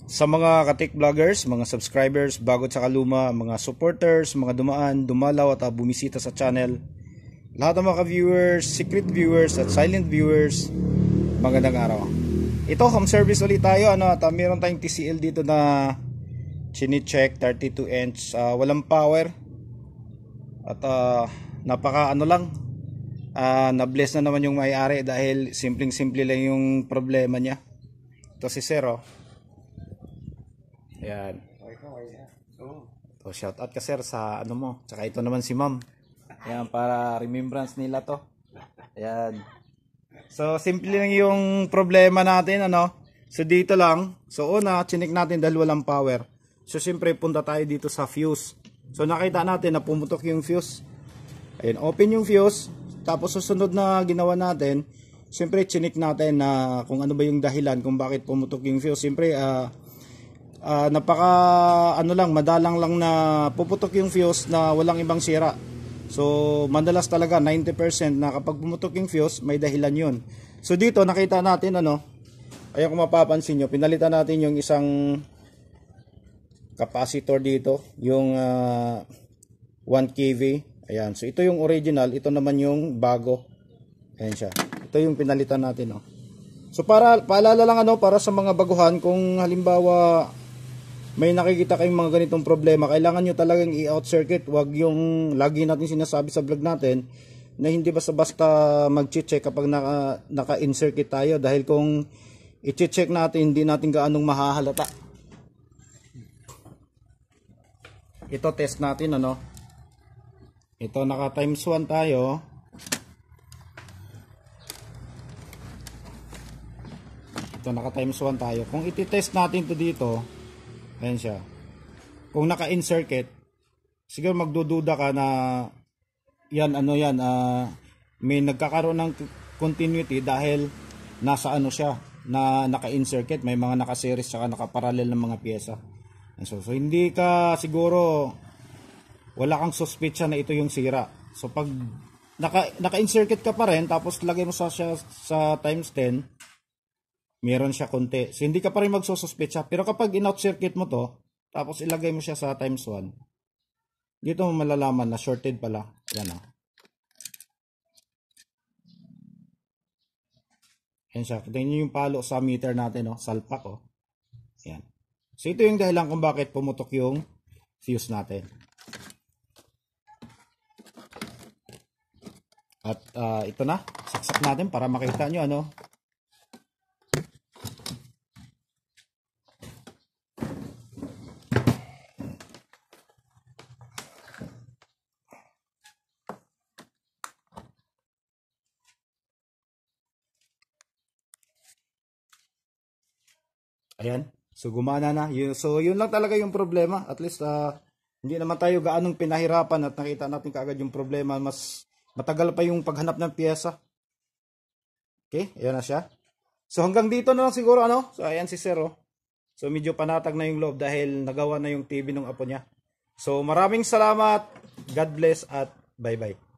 Sa mga ka-tech vloggers, mga subscribers, bago at saka luma, mga supporters, mga dumaan, dumalaw at bumisita sa channel, lahat ng mga viewers, secret viewers at silent viewers, magandang araw. Ito, home service ulit tayo. Meron tayong TCL dito na chine-check, 32 inch, walang power. At napaka na-bless na naman yung may-ari dahil simpleng-simple lang yung problema niya. Ito si Sir, oh. Ayan. So, shout out ka sir sa ano mo. Tsaka ito naman si ma'am. Ayan, para remembrance nila to. Ayan. So, simple lang yung problema natin, So, dito lang. So, una, chinik natin dahil walang power. So, siyempre, punta tayo dito sa fuse. So, nakita natin na pumutok yung fuse. Ayan, open yung fuse. Tapos, susunod na ginawa natin, siyempre, chinik natin na kung ano ba yung dahilan kung bakit pumutok yung fuse. Siyempre, madalang lang na puputok yung fuse na walang ibang sira. So madalas talaga 90% na kapag pumutok yung fuse may dahilan yun. So dito nakita natin ayan, kung mapapansin nyo, pinalitan natin yung isang capacitor dito, yung 1 kV. Ayan, so ito yung original, ito naman yung bago. Ayan siya, ito yung pinalitan natin. So paalala lang para sa mga baguhan, kung halimbawa may nakikita kayong mga ganitong problema, kailangan nyo talagang i-out circuit. Wag yung lagi natin sinasabi sa vlog natin na hindi basta-basta mag-check kapag naka-in circuit tayo, dahil kung i-check natin hindi natin gaanong mahahalata. Ito test natin, ito naka times 1 tayo. Ito naka times 1 tayo. Kung iti-test natin to dito, ayan siya. Kung naka-in circuit, siguro magdududa ka na may nagkakaroon ng continuity dahil nasa siya, na naka-in circuit, may mga naka-series saka naka-parallel ng mga pyesa. So hindi ka siguro, wala kang suspicion na ito yung sira. So pag naka-in circuit ka pa rin, tapos lagay mo sa times 10, meron siya konti. So, hindi ka pa rin magsususpetsa. Pero kapag in-out circuit mo to, tapos ilagay mo siya sa times 1, dito mo malalaman na shorted pala. Yan, Yan siya. Kita nyo yung palo sa meter natin, salpak, Yan. So, ito yung dahilan kung bakit pumutok yung fuse natin. At ito na. Saksak natin para makita nyo, Ayan. So gumana na. So yun lang talaga yung problema. At least hindi naman tayo gaanong pinahirapan at nakita natin kaagad yung problema. Mas matagal pa yung paghanap ng piyesa. Okay, ayan na siya. So hanggang dito na lang siguro So ayan si Sir, So medyo panatag na yung loob dahil nagawa na yung TV ng apo niya. So maraming salamat. God bless at bye bye.